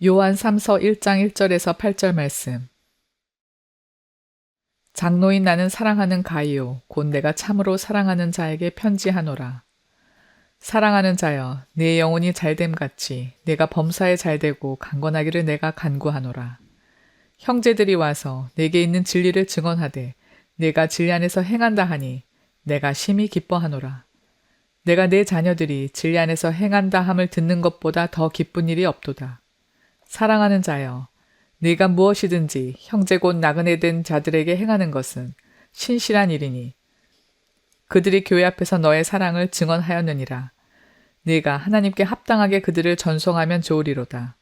요한 3서 1장 1절에서 8절 말씀. 장로인 나는 사랑하는 가이오 곧 내가 참으로 사랑하는 자에게 편지하노라. 사랑하는 자여 내 영혼이 잘됨 같이 내가 범사에 잘되고 강건하기를 내가 간구하노라. 형제들이 와서 내게 있는 진리를 증언하되 내가 진리 안에서 행한다 하니 내가 심히 기뻐하노라. 내가 내 자녀들이 진리 안에서 행한다 함을 듣는 것보다 더 기쁜 일이 없도다. 사랑하는 자여, 네가 무엇이든지 형제 곧 나그네 된 자들에게 행하는 것은 신실한 일이니 그들이 교회 앞에서 너의 사랑을 증언하였느니라. 네가 하나님께 합당하게 그들을 전송하면 좋으리로다.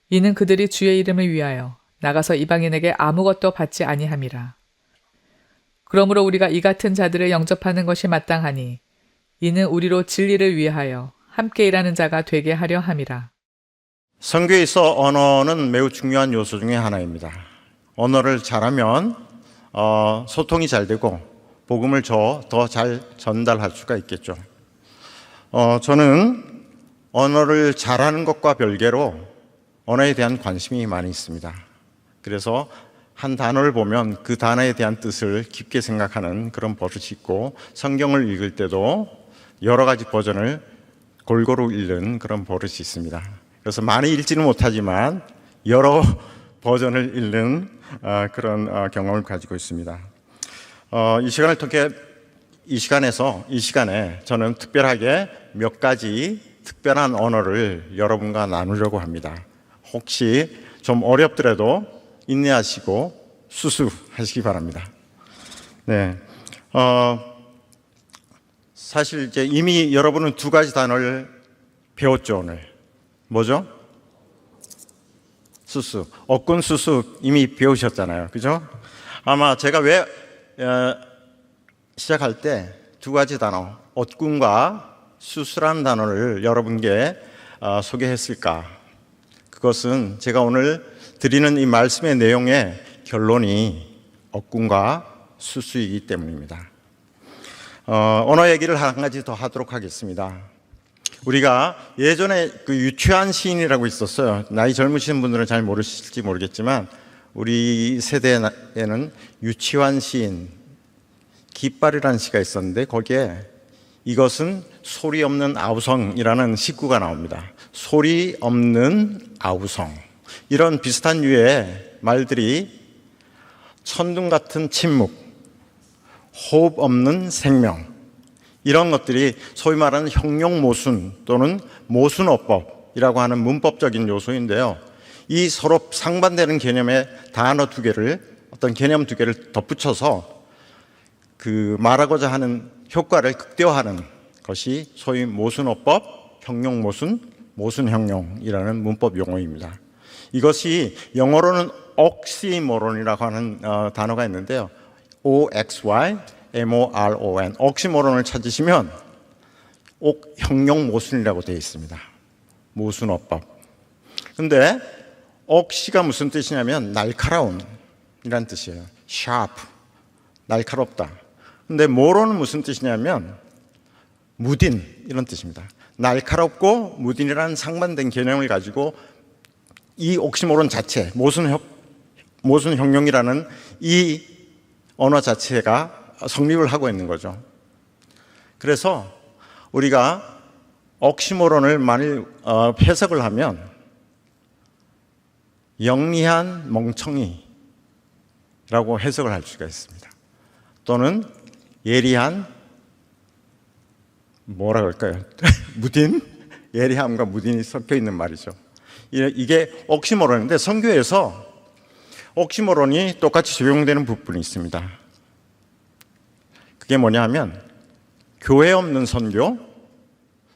이는 그들이 주의 이름을 위하여 나가서 이방인에게 아무것도 받지 아니함이라. 그러므로 우리가 이 같은 자들을 영접하는 것이 마땅하니 이는 우리로 진리를 위하여 함께 일하는 자가 되게 하려 함이라. 선교에 있어 언어는 매우 중요한 요소 중에 하나입니다. 언어를 잘하면 소통이 잘 되고 복음을 더 잘 전달할 수가 있겠죠. 저는 언어를 잘하는 것과 별개로 언어에 대한 관심이 많이 있습니다. 그래서 한 단어를 보면 그 단어에 대한 뜻을 깊게 생각하는 그런 버릇이 있고, 성경을 읽을 때도 여러 가지 버전을 골고루 읽는 그런 버릇이 있습니다. 그래서 많이 읽지는 못하지만 여러 버전을 읽는 그런 경험을 가지고 있습니다. 이 시간을 통해 이 시간에 저는 특별하게 몇 가지 특별한 언어를 여러분과 나누려고 합니다. 혹시 좀 어렵더라도 인내하시고 수수하시기 바랍니다. 네, 사실 이제 이미 여러분은 두 가지 단어를 배웠죠, 오늘. 뭐죠? 수수. 억군 수수 이미 배우셨잖아요. 그죠? 아마 제가 왜 시작할 때 두 가지 단어, 억군과 수수라는 단어를 여러분께 소개했을까? 그것은 제가 오늘 드리는 이 말씀의 내용의 결론이 억군과 수수이기 때문입니다. 언어 얘기를 한 가지 더 하도록 하겠습니다. 우리가 예전에 그 유치환 시인이라고 있었어요. 나이 젊으신 분들은 잘 모르실지 모르겠지만 우리 세대에는 유치환 시인 깃발이라는 시가 있었는데 거기에 이것은 소리 없는 아우성이라는 시구가 나옵니다. 소리 없는 아우성. 이런 비슷한 류의 말들이 천둥 같은 침묵, 호흡 없는 생명, 이런 것들이 소위 말하는 형용모순 또는 모순어법이라고 하는 문법적인 요소인데요. 이 서로 상반되는 개념의 단어 두 개를, 어떤 개념 두 개를 덧붙여서 그 말하고자 하는 효과를 극대화하는 것이 소위 모순어법, 형용모순, 모순형용이라는 문법 용어입니다. 이것이 영어로는 옥시모론이라고 하는 단어가 있는데요. OXYMORON, 옥시모론을 찾으시면 형용모순이라고 되어 있습니다. 모순어법. 근데 옥시가 무슨 뜻이냐면 날카로운 이란 뜻이에요. sharp, 날카롭다. 근데 모론은 무슨 뜻이냐면 무딘, 이런 뜻입니다. 날카롭고 무딘이라는 상반된 개념을 가지고 이 옥시모론 자체, 모순형용이라는 이 언어 자체가 성립을 하고 있는 거죠. 그래서 우리가 옥시모론을 만일 해석을 하면 영리한 멍청이라고 해석을 할 수가 있습니다. 또는 예리한, 뭐라 그럴까요? 무딘? 예리함과 무딘이 섞여 있는 말이죠. 이게 옥시모론인데 선교에서 옥시모론이 똑같이 적용되는 부분이 있습니다. 그게 뭐냐 하면 교회 없는 선교,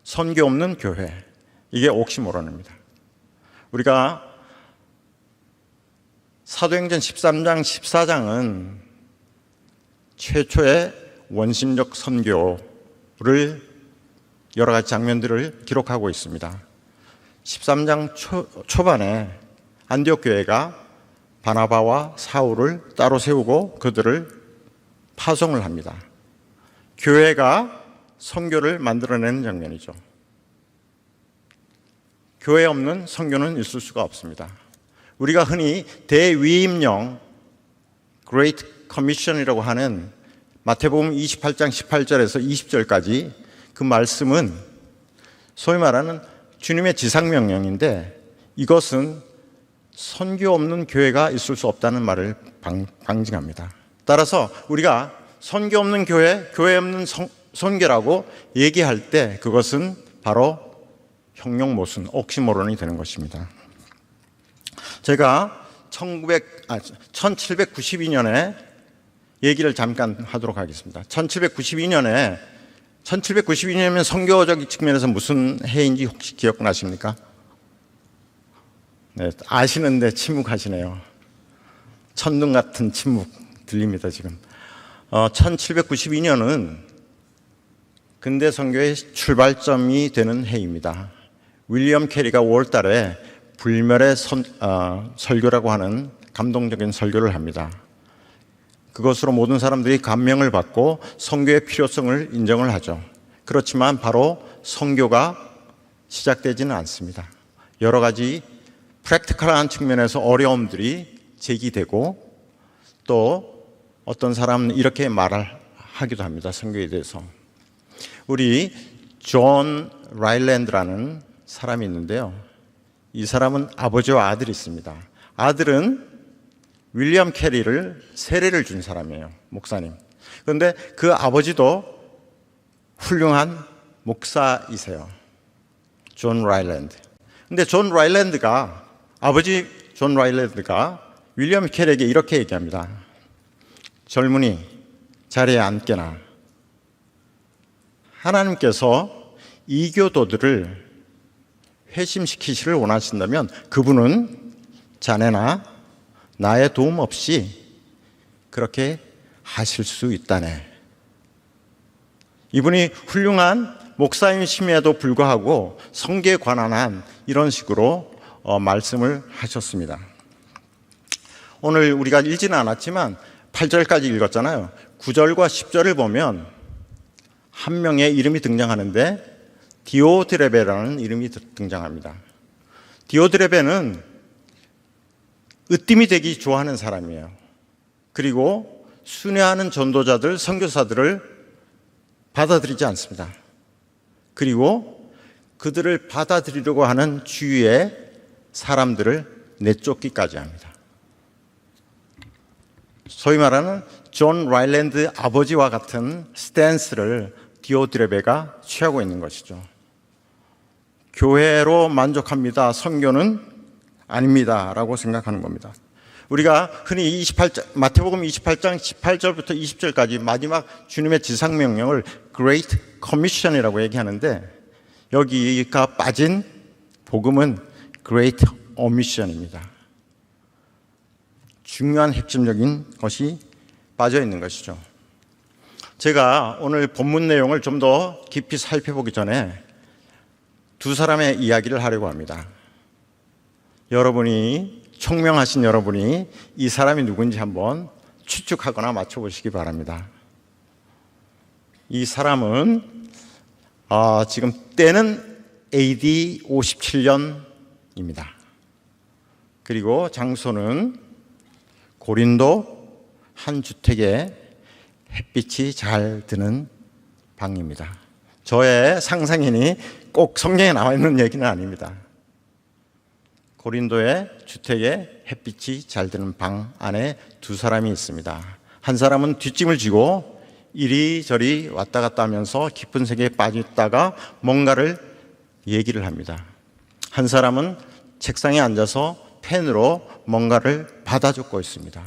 선교 없는 교회. 이게 옥시모론입니다. 우리가 사도행전 13장, 14장은 최초의 원심적 선교를 여러 가지 장면들을 기록하고 있습니다. 13장 초반에 안디옥 교회가 바나바와 사울을 따로 세우고 그들을 파송을 합니다. 교회가 선교를 만들어내는 장면이죠. 교회 없는 선교는 있을 수가 없습니다. 우리가 흔히 대위임령 Great Commission이라고 하는 마태복음 28장 18절에서 20절까지 그 말씀은 소위 말하는 주님의 지상명령인데, 이것은 선교 없는 교회가 있을 수 없다는 말을 방증합니다. 따라서 우리가 선교 없는 교회, 교회 없는 선교라고 얘기할 때 그것은 바로 형용모순, 옥시모론이 되는 것입니다. 제가 1792년에 얘기를 잠깐 하도록 하겠습니다. 1792년이면 선교적 측면에서 무슨 해인지 혹시 기억나십니까? 네, 아시는데 침묵하시네요. 천둥 같은 침묵 들립니다, 지금. 1792년은 근대 선교의 출발점이 되는 해입니다. 윌리엄 캐리가 5월 달에 불멸의 설교라고 하는 감동적인 설교를 합니다. 그것으로 모든 사람들이 감명을 받고 선교의 필요성을 인정을 하죠. 그렇지만 바로 선교가 시작되지는 않습니다. 여러 가지 프랙티컬한 측면에서 어려움들이 제기되고, 또 어떤 사람은 이렇게 말을 하기도 합니다. 선교에 대해서. 우리 존 라일랜드라는 사람이 있는데요. 이 사람은 아버지와 아들이 있습니다. 아들은 윌리엄 캐리를 세례를 준 사람이에요. 목사님. 그런데 그 아버지도 훌륭한 목사이세요. 존 라일랜드. 근데 아버지 존 라일랜드가 윌리엄 캐리에게 이렇게 얘기합니다. 젊은이, 자리에 앉게나. 하나님께서 이교도들을 회심시키시를 원하신다면 그분은 자네나 나의 도움 없이 그렇게 하실 수 있다네. 이분이 훌륭한 목사임심에도 불구하고 성계에 관한 이런 식으로 말씀을 하셨습니다. 오늘 우리가 읽지는 않았지만 8절까지 읽었잖아요. 9절과 10절을 보면 한 명의 이름이 등장하는데 디오드레베라는 이름이 등장합니다. 디오드레베는 으뜸이 되기 좋아하는 사람이에요. 그리고 순회하는 전도자들, 선교사들을 받아들이지 않습니다. 그리고 그들을 받아들이려고 하는 주위의 사람들을 내쫓기까지 합니다. 소위 말하는 존 라일랜드 아버지와 같은 스탠스를 디오드레베가 취하고 있는 것이죠. 교회로 만족합니다. 선교는 아닙니다. 라고 생각하는 겁니다. 우리가 흔히 마태복음 28장 18절부터 20절까지 마지막 주님의 지상명령을 Great Commission이라고 얘기하는데, 여기가 빠진 복음은 Great Omission입니다. 중요한 핵심적인 것이 빠져 있는 것이죠. 제가 오늘 본문 내용을 좀 더 깊이 살펴보기 전에 두 사람의 이야기를 하려고 합니다. 총명하신 여러분이 이 사람이 누군지 한번 추측하거나 맞춰보시기 바랍니다. 이 사람은 지금 때는 AD 57년입니다. 그리고 장소는 고린도 한 주택에 햇빛이 잘 드는 방입니다. 저의 상상이니 꼭 성경에 나와 있는 얘기는 아닙니다. 고린도의 주택에 햇빛이 잘 드는 방 안에 두 사람이 있습니다. 한 사람은 뒷짐을 지고 이리저리 왔다 갔다 하면서 깊은 세계에 빠졌다가 뭔가를 얘기를 합니다. 한 사람은 책상에 앉아서 펜으로 뭔가를 받아 적고 있습니다.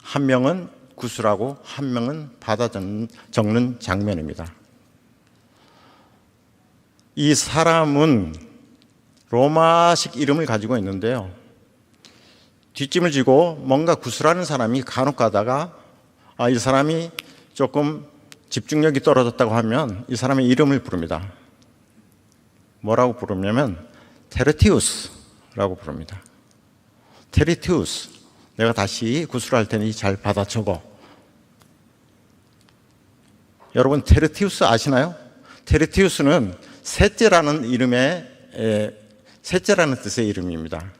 한 명은 구술하고 한 명은 받아 적는 장면입니다. 이 사람은 로마식 이름을 가지고 있는데요. 뒷짐을 지고 뭔가 구술하는 사람이 간혹 가다가 이 사람이 조금 집중력이 떨어졌다고 하면 이 사람의 이름을 부릅니다. 뭐라고 부르냐면 테르티우스라고 부릅니다. 테르티우스, 내가 다시 구술할 테니 잘 받아 적어. 여러분 테르티우스 아시나요? 테르티우스는 셋째라는 셋째라는 뜻의 이름입니다.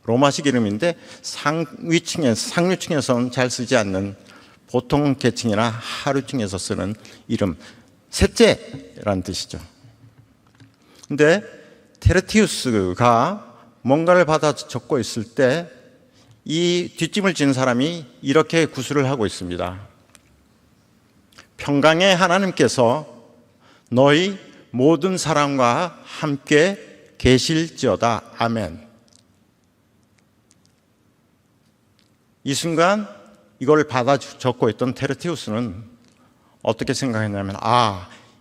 로마식 이름인데 상류층에서는 잘 쓰지 않는 보통 계층이나 하류층에서 쓰는 이름, 셋째라는 뜻이죠. 근데 테르티우스가 뭔가를 받아 적고 있을 때 이 뒷짐을 진 사람이 이렇게 구술을 하고 있습니다. 평강의 하나님께서 너희 모든 사람과 함께 계실지어다. 아멘. 이 순간 이걸 받아 적고 있던 테르티우스는 어떻게 생각했냐면,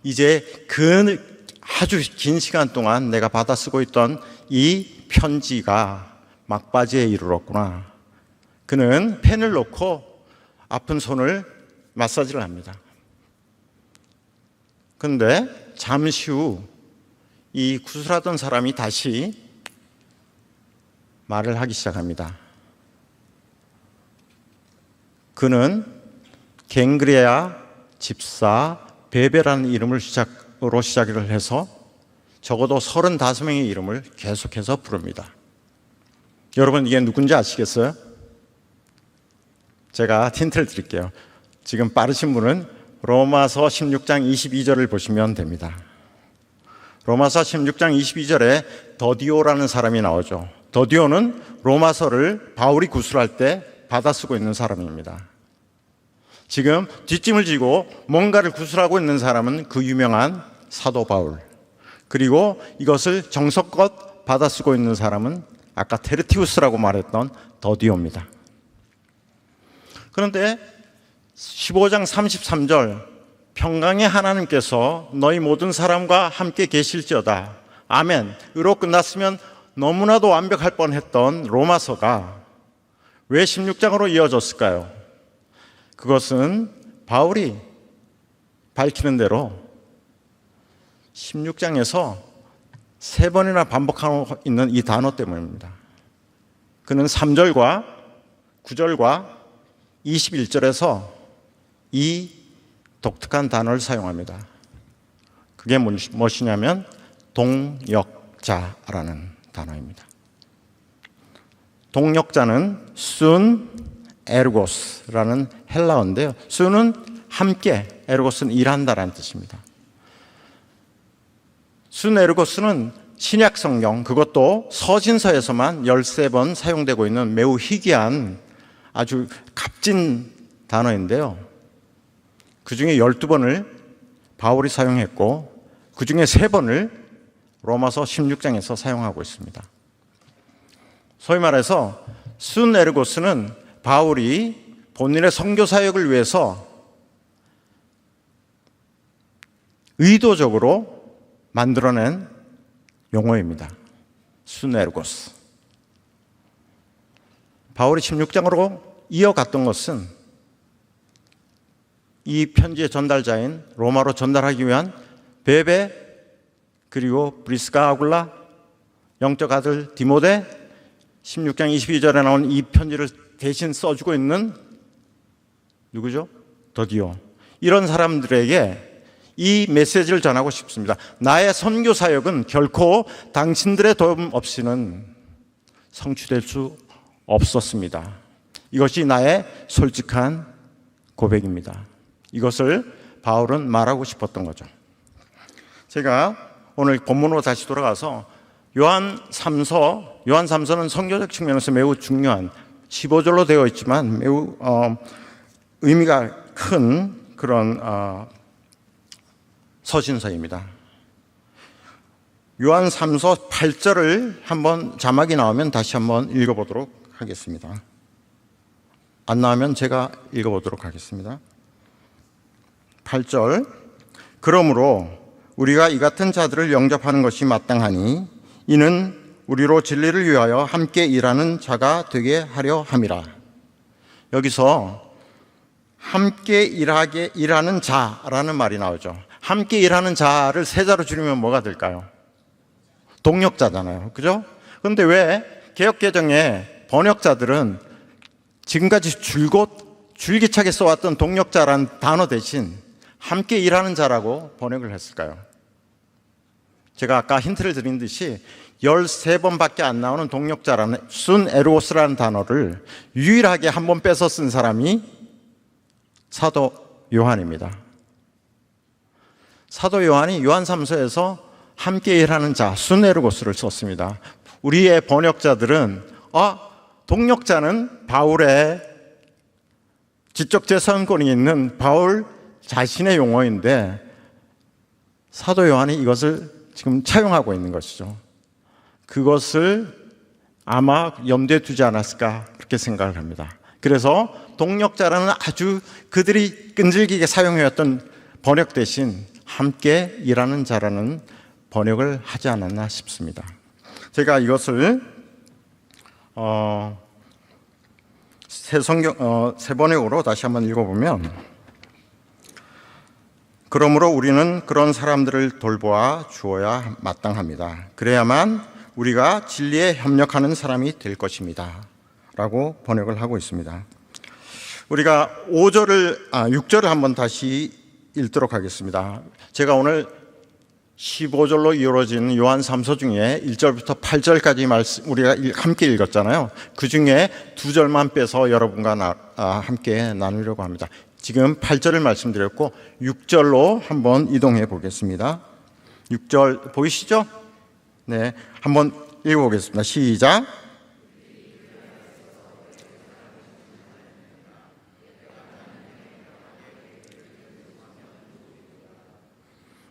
이제 그 아주 긴 시간 동안 내가 받아 쓰고 있던 이 편지가 막바지에 이르렀구나. 그는 펜을 놓고 아픈 손을 마사지를 합니다. 그런데 잠시 후 이 구술하던 사람이 다시 말을 하기 시작합니다. 그는 갱그레아 집사 베베라는 이름으로 시작을 해서 적어도 35명의 이름을 계속해서 부릅니다. 여러분, 이게 누군지 아시겠어요? 제가 힌트를 드릴게요. 지금 빠르신 분은 로마서 16장 22절을 보시면 됩니다. 로마서 16장 22절에 더디오라는 사람이 나오죠. 더디오는 로마서를 바울이 구술할 때 받아 쓰고 있는 사람입니다. 지금 뒷짐을 지고 뭔가를 구술하고 있는 사람은 그 유명한 사도 바울, 그리고 이것을 정성껏 받아 쓰고 있는 사람은 아까 테르티우스라고 말했던 더디오입니다. 그런데 15장 33절, 평강의 하나님께서 너희 모든 사람과 함께 계실지어다. 아멘. 으로 끝났으면 너무나도 완벽할 뻔했던 로마서가 왜 16장으로 이어졌을까요? 그것은 바울이 밝히는 대로 16장에서 3번이나 반복하고 있는 이 단어 때문입니다. 그는 3절과 9절과 21절에서 이 독특한 단어를 사용합니다. 그게 무엇이냐면 동역자라는 단어입니다. 동역자는 순 에르고스라는 헬라어인데요. 순은 함께, 에르고스는 일한다라는 뜻입니다. 순 에르고스는 신약 성경, 그것도 서신서에서만 13번 사용되고 있는 매우 희귀한 아주 값진 단어인데요. 그 중에 12번을 바울이 사용했고 그 중에 3번을 로마서 16장에서 사용하고 있습니다. 소위 말해서 순 에르고스는 바울이 본인의 선교 사역을 위해서 의도적으로 만들어낸 용어입니다. 순 에르고스. 바울이 16장으로 이어갔던 것은 이 편지의 전달자인 로마로 전달하기 위한 베베, 그리고 브리스가 아굴라, 영적 아들 디모데, 16장 22절에 나온 이 편지를 대신 써주고 있는 누구죠? 더디오. 이런 사람들에게 이 메시지를 전하고 싶습니다. 나의 선교 사역은 결코 당신들의 도움 없이는 성취될 수 없었습니다. 이것이 나의 솔직한 고백입니다. 이것을 바울은 말하고 싶었던 거죠. 제가 오늘 본문으로 다시 돌아가서 요한 3서는 선교적 측면에서 매우 중요한 15절로 되어 있지만 매우 의미가 큰 그런 서신서입니다. 요한 3서 8절을 한번 자막이 나오면 다시 한번 읽어보도록 하겠습니다. 안 나오면 제가 읽어보도록 하겠습니다. 8절, 그러므로 우리가 이 같은 자들을 영접하는 것이 마땅하니 이는 우리로 진리를 위하여 함께 일하는 자가 되게 하려 함이라. 여기서 함께 일하는 자라는 말이 나오죠. 함께 일하는 자를 세자로 줄이면 뭐가 될까요? 동역자잖아요. 그죠? 그런데 왜 개역개정의 번역자들은 지금까지 줄기차게 써왔던 동역자라는 단어 대신 함께 일하는 자라고 번역을 했을까요? 제가 아까 힌트를 드린 듯이 13번밖에 안 나오는 동력자라는 순 에로스라는 단어를 유일하게 한 번 빼서 쓴 사람이 사도 요한입니다. 사도 요한이 요한 3서에서 함께 일하는 자, 순 에르고스를 썼습니다. 우리의 번역자들은 동력자는 바울의 지적 재산권이 있는 바울 자신의 용어인데 사도 요한이 이것을 지금 차용하고 있는 것이죠. 그것을 아마 염두에 두지 않았을까 그렇게 생각을 합니다. 그래서 동력자라는 아주 그들이 끈질기게 사용해왔던 번역 대신 함께 일하는 자라는 번역을 하지 않았나 싶습니다. 제가 이것을 새 번역으로 다시 한번 읽어보면, 그러므로 우리는 그런 사람들을 돌보아 주어야 마땅합니다. 그래야만 우리가 진리에 협력하는 사람이 될 것입니다. 라고 번역을 하고 있습니다. 우리가 6절을 한번 다시 읽도록 하겠습니다. 제가 오늘 15절로 이루어진 요한 3서 중에 1절부터 8절까지 말씀 우리가 함께 읽었잖아요. 그 중에 2절만 빼서 여러분과 함께 나누려고 합니다. 지금 8절을 말씀드렸고 6절로 한번 이동해 보겠습니다. 6절 보이시죠? 네, 한번 읽어보겠습니다. 시작.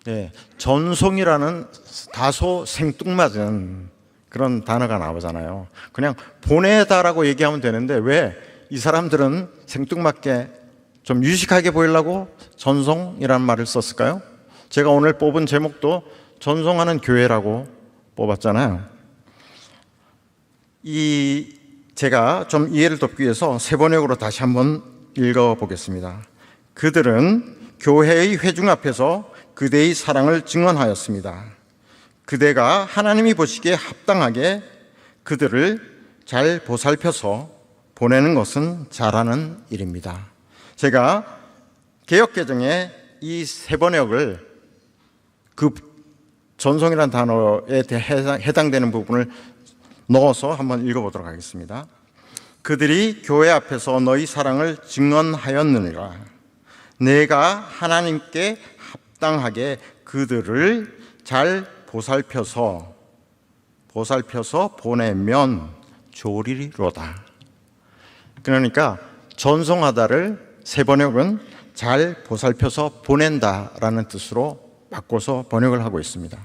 네, 전송이라는 다소 생뚱맞은 그런 단어가 나오잖아요. 그냥 보내다라고 얘기하면 되는데 왜 이 사람들은 생뚱맞게 좀 유식하게 보이려고 전송이라는 말을 썼을까요? 제가 오늘 뽑은 제목도 전송하는 교회라고 뽑았잖아요. 제가 좀 이해를 돕기 위해서 세 번역으로 다시 한번 읽어보겠습니다. 그들은 교회의 회중 앞에서 그대의 사랑을 증언하였습니다. 그대가 하나님이 보시기에 합당하게 그들을 잘 보살펴서 보내는 것은 잘하는 일입니다. 제가 개역개정에 이 세 번역을 그 전송이라는 단어에 해당되는 부분을 넣어서 한번 읽어보도록 하겠습니다. 그들이 교회 앞에서 너희 사랑을 증언하였느니라. 내가 하나님께 합당하게 그들을 잘 보살펴서 보내면 좋으리로다. 그러니까 전송하다를 세 번역은 잘 보살펴서 보낸다라는 뜻으로 바꿔서 번역을 하고 있습니다.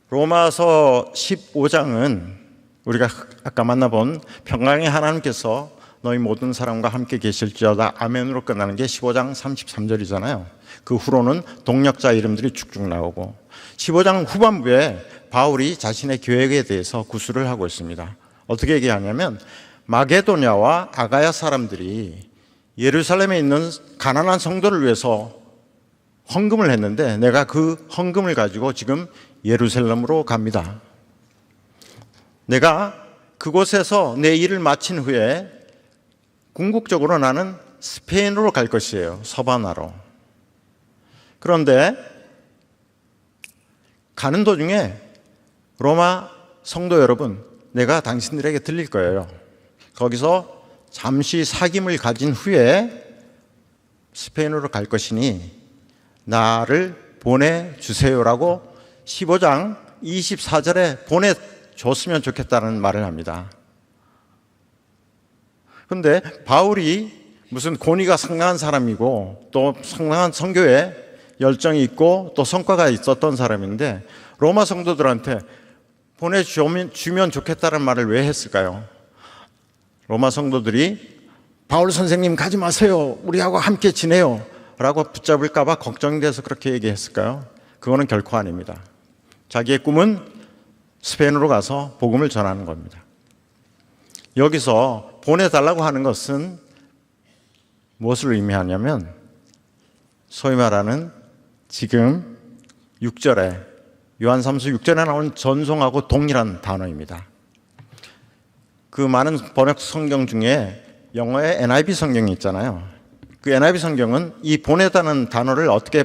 로마서 15장은 우리가 아까 만나본 평강의 하나님께서 너희 모든 사람과 함께 계실지어다 아멘으로 끝나는 게 15장 33절이잖아요. 그 후로는 동력자 이름들이 쭉쭉 나오고 15장 후반부에 바울이 자신의 계획에 대해서 구술을 하고 있습니다. 어떻게 얘기하냐면 마게도냐와 아가야 사람들이 예루살렘에 있는 가난한 성도를 위해서 헌금을 했는데 내가 그 헌금을 가지고 지금 예루살렘으로 갑니다. 내가 그곳에서 내 일을 마친 후에 궁극적으로 나는 스페인으로 갈 것이에요. 서바나로. 그런데 가는 도중에 로마 성도 여러분, 내가 당신들에게 들릴 거예요. 거기서 잠시 사귐을 가진 후에 스페인으로 갈 것이니 나를 보내주세요라고 15장 24절에 보내줬으면 좋겠다는 말을 합니다. 그런데 바울이 무슨 권위가 상당한 사람이고 또 상당한 선교에 열정이 있고 또 성과가 있었던 사람인데 로마 성도들한테 보내주면 좋겠다는 말을 왜 했을까요? 로마 성도들이 바울 선생님 가지 마세요. 우리하고 함께 지내요. 라고 붙잡을까 봐 걱정돼서 그렇게 얘기했을까요? 그거는 결코 아닙니다. 자기의 꿈은 스페인으로 가서 복음을 전하는 겁니다. 여기서 보내달라고 하는 것은 무엇을 의미하냐면 소위 말하는 지금 6절에 요한 3서 6절에 나온 전송하고 동일한 단어입니다. 그 많은 번역 성경 중에 영어의 NIV 성경이 있잖아요. 그 NIV 성경은 이 보내다는 단어를 어떻게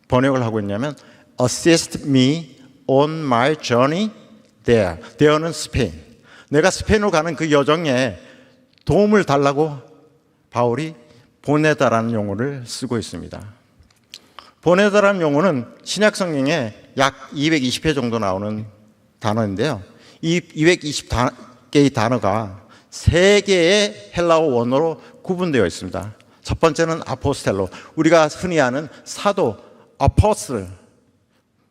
번역을 하고 있냐면 assist me on my journey there. there는 스페인. 내가 스페인으로 가는 그 여정에 도움을 달라고 바울이 보내다라는 용어를 쓰고 있습니다. 보내다라는 용어는 신약 성경에 약 220회 정도 나오는 단어인데요. 이 220개의 단어가 3개의 헬라어 원어로 구분되어 있습니다. 첫 번째는 아포스텔로, 우리가 흔히 아는 사도, 아포스텔,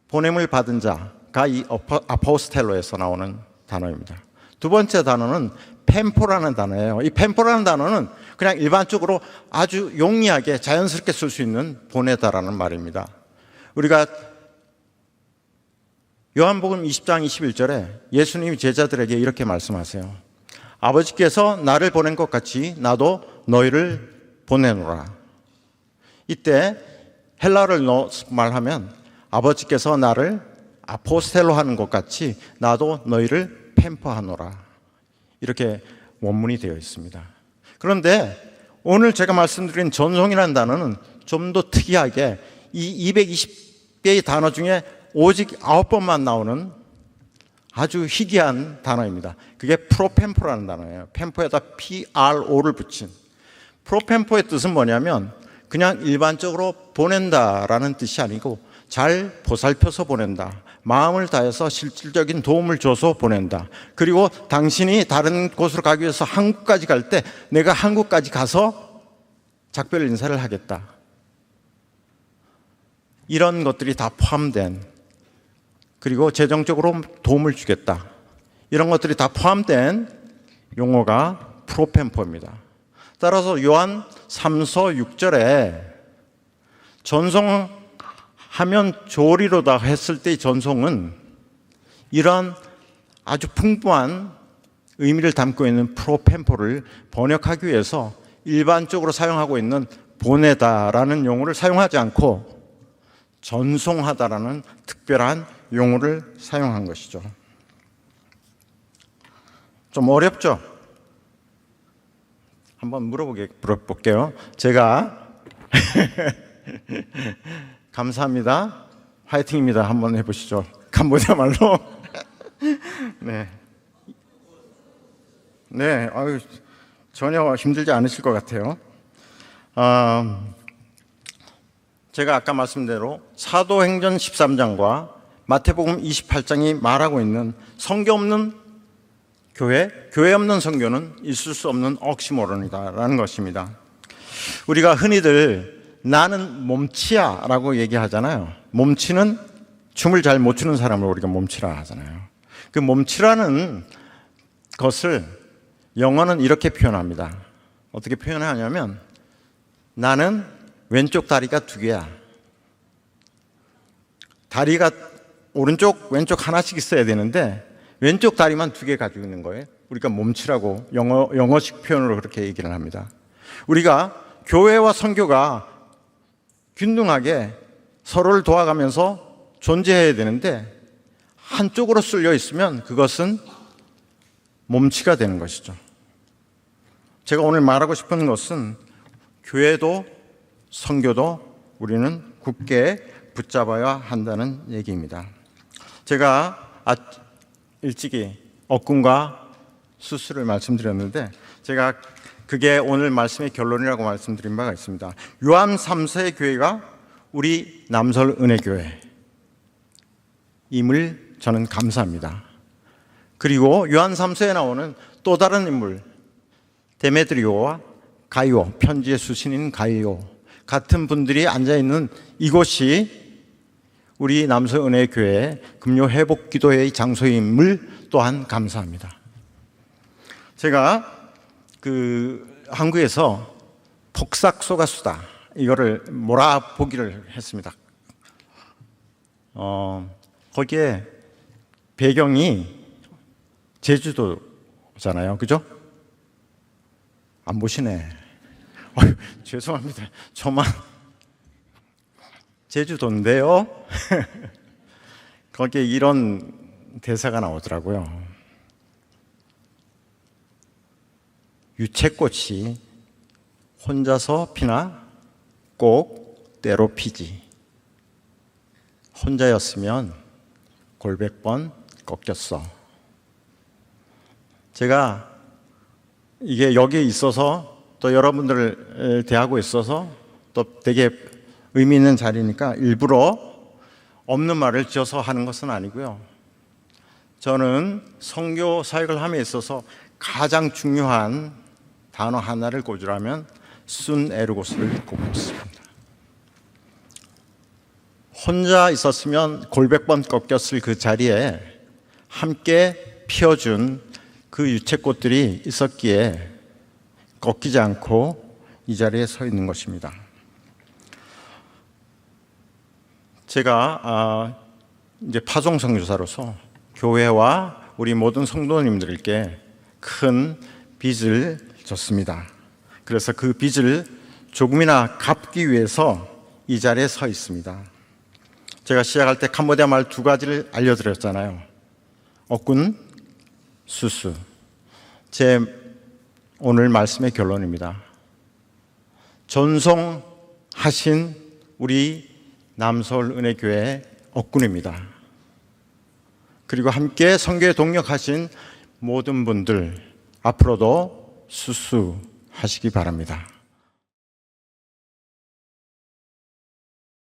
보냄을 받은 자가 이 아포스텔로에서 나오는 단어입니다. 두 번째 단어는 펜포라는 단어예요. 이 펜포라는 단어는 그냥 일반적으로 아주 용이하게 자연스럽게 쓸 수 있는 보내다라는 말입니다. 우리가 요한복음 20장 21절에 예수님이 제자들에게 이렇게 말씀하세요. 아버지께서 나를 보낸 것 같이 나도 너희를 보내노라. 이때 헬라어를 넣어서 말하면 아버지께서 나를 아포스텔로 하는 것 같이 나도 너희를 펜포하노라. 이렇게 원문이 되어 있습니다. 그런데 오늘 제가 말씀드린 전송이라는 단어는 좀 더 특이하게 이 220개의 단어 중에 오직 9번만 나오는 아주 희귀한 단어입니다. 그게 프로펜포라는 단어예요. 펜포에다 PRO를 붙인. 프로펜포의 뜻은 뭐냐면 그냥 일반적으로 보낸다라는 뜻이 아니고 잘 보살펴서 보낸다. 마음을 다해서 실질적인 도움을 줘서 보낸다. 그리고 당신이 다른 곳으로 가기 위해서 한국까지 갈 때 내가 한국까지 가서 작별 인사를 하겠다. 이런 것들이 다 포함된, 그리고 재정적으로 도움을 주겠다. 이런 것들이 다 포함된 용어가 프로펜포입니다. 따라서 요한 3서 6절에 전송하면 좋으리로다 했을 때의 전송은 이런 아주 풍부한 의미를 담고 있는 프로펜포를 번역하기 위해서 일반적으로 사용하고 있는 보내다라는 용어를 사용하지 않고 전송하다라는 특별한 용어를 사용한 것이죠. 좀 어렵죠? 한번 물어볼게요. 제가 감사합니다, 화이팅입니다 한번 해보시죠. 캄보디아 말로. 네, 아유, 전혀 힘들지 않으실 것 같아요. 제가 아까 말씀대로 사도행전 13장과 마태복음 28장이 말하고 있는 성교 없는 교회, 교회 없는 선교는 있을 수 없는 옥시모론이다라는 것입니다. 우리가 흔히들 나는 몸치야라고 얘기하잖아요. 몸치는 춤을 잘 못 추는 사람을 우리가 몸치라 하잖아요. 그 몸치라는 것을 영어는 이렇게 표현합니다. 어떻게 표현하냐면 나는 왼쪽 다리가 2개야. 다리가 오른쪽 왼쪽 하나씩 있어야 되는데 왼쪽 다리만 2개 가지고 있는 거예요. 우리가 몸치라고 영어식 표현으로 그렇게 얘기를 합니다. 우리가 교회와 선교가 균등하게 서로를 도와가면서 존재해야 되는데 한쪽으로 쓸려 있으면 그것은 몸치가 되는 것이죠. 제가 오늘 말하고 싶은 것은 교회도 선교도 우리는 굳게 붙잡아야 한다는 얘기입니다. 제가 일찍이 억군과 수술을 말씀드렸는데 제가 그게 오늘 말씀의 결론이라고 말씀드린 바가 있습니다. 요한 3세의 교회가 우리 남설 은혜교회 임을 저는 감사합니다. 그리고 요한 3세에 나오는 또 다른 인물 데메드리오와 가이오, 편지의 수신인 가이오 같은 분들이 앉아있는 이곳이 우리 남설 은혜교회 금요 회복 기도회의 장소임을 또한 감사합니다. 제가 한국에서 폭삭소가수다 이거를 몰아보기를 했습니다. 거기에 배경이 제주도잖아요, 그죠? 안 보시네. 죄송합니다. 저만 제주도인데요. 거기에 이런 대사가 나오더라고요. 유채꽃이 혼자서 피나 꼭 때로 피지. 혼자였으면 골백 번 꺾였어. 제가 이게 여기에 있어서 또 여러분들을 대하고 있어서 또 되게 의미 있는 자리니까 일부러 없는 말을 지어서 하는 것은 아니고요. 저는 선교 사역을 함에 있어서 가장 중요한 단어 하나를 꼽으라면 순 에르고스를 꼽습니다. 혼자 있었으면 골백 번 꺾였을 그 자리에 함께 피워준 그 유채꽃들이 있었기에 꺾이지 않고 이 자리에 서 있는 것입니다. 제가 이제 파송 선교사로서 교회와 우리 모든 성도님들께 큰 빚을 졌습니다. 그래서 그 빚을 조금이나 갚기 위해서 이 자리에 서 있습니다. 제가 시작할 때 캄보디아 말 두 가지를 알려드렸잖아요. 억군, 수수. 제 오늘 말씀의 결론입니다. 전송하신 우리 남서울 은혜교회 억군입니다. 그리고 함께 선교에 동력하신 모든 분들 앞으로도 수수하시기 바랍니다.